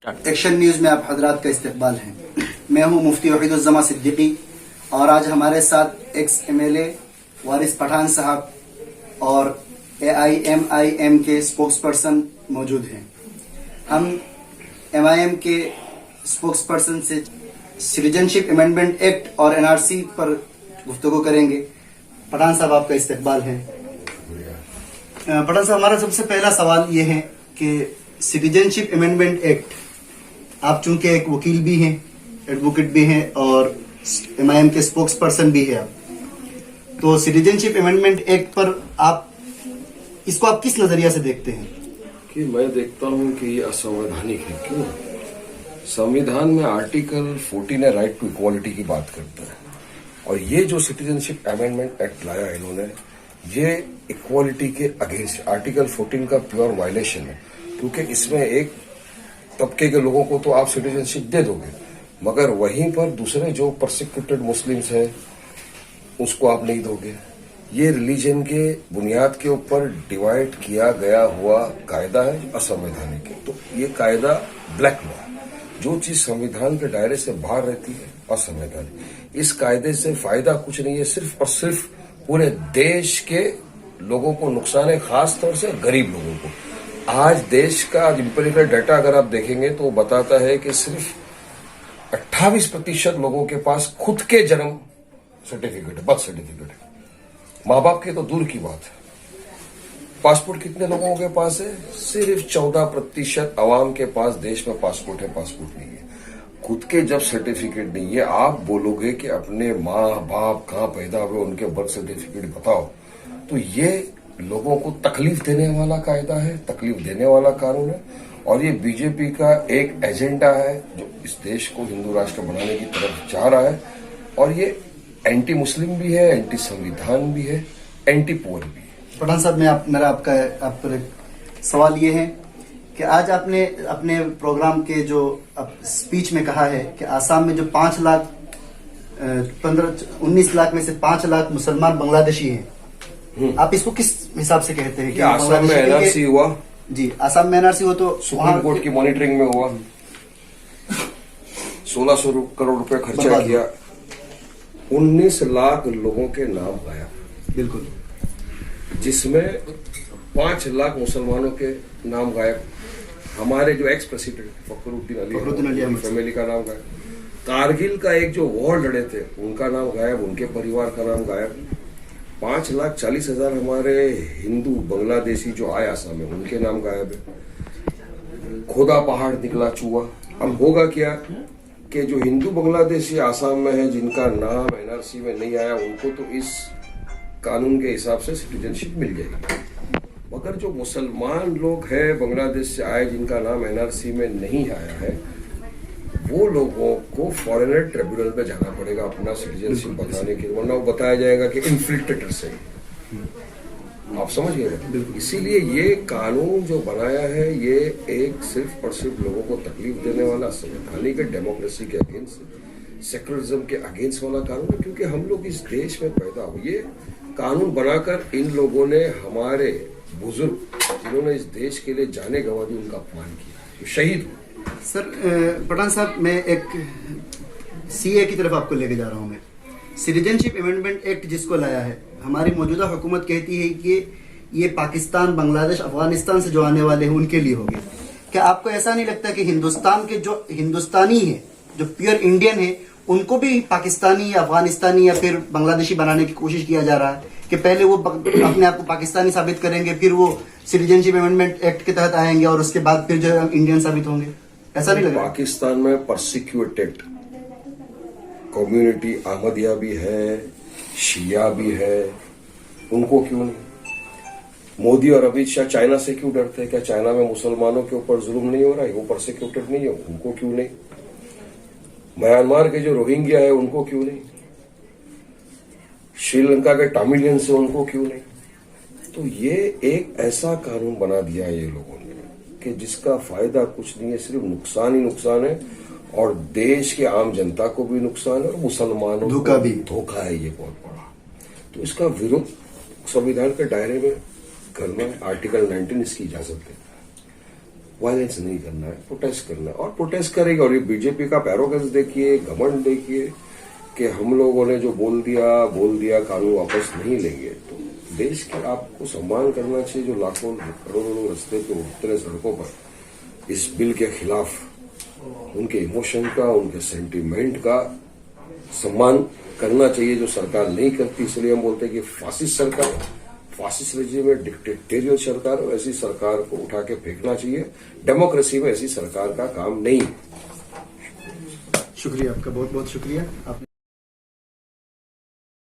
Action news में आप हजरात का इस्तकबाल है। मैं हूं मुफ्ती वहीदुज्जमा सिद्दीकी और आज हमारे साथ एक्स MLA वारिस पठान साहब और AIMIM के स्पोक्सपर्सन मौजूद हैं। हम MIM के स्पोक्सपर्सन से सिटीजनशिप अमेंडमेंट एक्ट और NRC पर गुफ्तगू करेंगे। पठान साहब, आपका इस्तकबाल है। पठान साहब, हमारा सबसे पहला सवाल ये है कि सिटीजनशिप अमेंडमेंट एक्ट, आप चूंकि एक वकील भी हैं, एडवोकेट भी हैं और MIM के स्पोक्स पर्सन भी है आप, तो सिटीजनशिप अमेंडमेंट एक्ट पर इसको आप किस नजरिया से देखते हैं? कि मैं देखता हूं कि ये असंवैधानिक है। क्यों? संविधान में आर्टिकल 14 है, राइट टू इक्वालिटी की बात करता है, और ये जो सिटीजनशिप अमेंडमेंट एक्ट लाया इन्होंने, ये इक्वालिटी के अगेंस्ट आर्टिकल 14 का प्योर वायलेशन है। क्योंकि इसमें एक तबके के लोगों को तो आप सिटीजनशिप दे दोगे, मगर वहीं पर दूसरे जो परसिक्यूटेड मुस्लिम्स हैं उसको आप नहीं दोगे। ये रिलीजन के बुनियाद के ऊपर डिवाइड किया गया हुआ कायदा है, असंवैधानिक है। तो ये कायदा ब्लैक लॉ, जो चीज संविधान के दायरे से बाहर रहती है, असंवैधानिक। इस कायदे से फायदा कुछ नहीं है, सिर्फ और सिर्फ पूरे देश के लोगों को नुकसान है, खास तौर से गरीब लोगों को। आज देश का इंपेरिकल डाटा अगर आप देखेंगे तो वो बताता है कि सिर्फ 28% लोगों के पास खुद के जन्म सर्टिफिकेट है, बर्थ सर्टिफिकेट है। माँ बाप की तो दूर की बात है। पासपोर्ट कितने लोगों के पास है? सिर्फ 14% आवाम के पास देश में पासपोर्ट है, पासपोर्ट नहीं है। खुद के जब सर्टिफिकेट नहीं है, आप बोलोगे कि अपने माँ बाप कहाँ पैदा हुए उनके बर्थ सर्टिफिकेट बताओ, तो ये लोगों को तकलीफ देने वाला कायदा है, तकलीफ देने वाला कानून है। और ये बीजेपी का एक एजेंडा है जो इस देश को हिंदू राष्ट्र बनाने की तरफ जा रहा है, और ये एंटी मुस्लिम भी है, एंटी संविधान भी है, एंटी पुअर भी है। पठान साहब, मेरा आप पर एक सवाल ये है कि आज आपने अपने प्रोग्राम के जो स्पीच में कहा है कि आसाम में जो 19 लाख में से 5 लाख मुसलमान बांग्लादेशी हैं, आप इसको किस हिसाब से कहते हैं? कि आसाम में NRC हुआ? जी, आसाम में NRC हुआ तो सुप्रीम कोर्ट की मॉनिटरिंग में हुआ। 1600 करोड़ रुपए खर्चा किया, 19 लाख लोगों के नाम गायब। बिल्कुल। जिसमें 5 लाख मुसलमानों के नाम गायब। हमारे जो ex president Fakhruddin Ali family का नाम गायब। कारगिल का एक जो वॉर लड़े थे उनका नाम गायब, उनके परिवार का नाम गायब। 5,40,000 हमारे हिंदू बांग्लादेशी जो आए आसाम में, उनके नाम गायब है। खोदा पहाड़ निकला चूहा। अब होगा क्या कि जो हिंदू बांग्लादेशी आसाम में है, जिनका नाम NRC में नहीं आया, उनको तो इस कानून के हिसाब से सिटीजनशिप मिल जाएगी। मगर जो मुसलमान लोग हैं बांग्लादेश से आए, जिनका नाम NRC में नहीं आया है, वो लोगों को फॉरेनर ट्रिब्यूनल में जाना पड़ेगा अपना सिटीजनशिप बताने के, वरना वो बताया जाएगा कि इन्फिल्ट्रेटर से। आप समझ गए? इसीलिए ये कानून जो बनाया है, ये एक सिर्फ और सिर्फ लोगों को तकलीफ देने वाला, संवैधानिक डेमोक्रेसी के अगेंस्ट, सेक्युलरिज्म के अगेंस्ट वाला कानून है। क्योंकि हम लोग इस देश में पैदा हुए, ये कानून बनाकर इन लोगों ने हमारे बुजुर्ग जिन्होंने इस देश के लिए जाने गंवा दी, उनका अपमान किया, शहीद हुए। सर, पठान साहब, मैं एक CA की तरफ आपको लेके जा रहा हूं। मैं सिटीजनशिप अमेंडमेंट एक्ट जिसको लाया है, हमारी मौजूदा हुकूमत कहती है कि ये पाकिस्तान, बांग्लादेश, अफगानिस्तान से जो आने वाले हैं उनके लिए होगी। क्या आपको ऐसा नहीं लगता कि हिंदुस्तान के जो हिंदुस्तानी है, जो प्योर इंडियन है, उनको भी पाकिस्तानी या अफगानिस्तानी या फिर बांग्लादेशी बनाने की कोशिश किया जा रहा है कि पहले वो अपने आप को पाकिस्तानी साबित करेंगे, फिर वो सिटीजनशिप अमेंडमेंट एक्ट के तहत आएंगे और उसके बाद फिर जो इंडियन साबित होंगे? ऐसा नहीं लग रहा? पाकिस्तान में परसिक्यूटेड कम्युनिटी अहमदिया भी है, शिया भी है, उनको क्यों नहीं? मोदी और अमित शाह चाइना से क्यों डरते हैं? क्या चाइना में मुसलमानों के ऊपर जुल्म नहीं हो रहा है? वो परसिक्यूटेड नहीं है, उनको क्यों नहीं? म्यांमार के जो रोहिंग्या है, उनको क्यों नहीं? श्रीलंका के टामिलियन से, उनको क्यों नहीं? तो ये एक ऐसा कानून बना दिया है ये लोगों ने कि जिसका फायदा कुछ नहीं है, सिर्फ नुकसान ही नुकसान है, और देश के आम जनता को भी नुकसान है और मुसलमानों को भी धोखा है ये बहुत बड़ा। तो इसका विरोध संविधान के दायरे में करना है। आर्टिकल 19 इसकी इजाजत देता है। वायलेंस नहीं करना है, प्रोटेस्ट करना है और प्रोटेस्ट करेंगे। और ये बीजेपी का पैरोगेंस देखिए, घमंड देखिए कि हम लोगों ने जो बोल दिया कानून वापस नहीं लेंगे। तो देश के आपको सम्मान करना चाहिए जो लाखों करोड़ों लोग रास्ते पे उतरे सड़कों पर इस बिल के खिलाफ, उनके इमोशन का, उनके सेंटिमेंट का सम्मान करना चाहिए जो सरकार नहीं करती। इसलिए हम बोलते हैं कि फासिस्ट सरकार, फासिस्ट रेजिम में डिक्टेटोरियल सरकार, ऐसी सरकार को उठा के फेंकना चाहिए। डेमोक्रेसी में ऐसी सरकार का काम नहीं है। शुक्रिया आपका, बहुत बहुत शुक्रिया आपने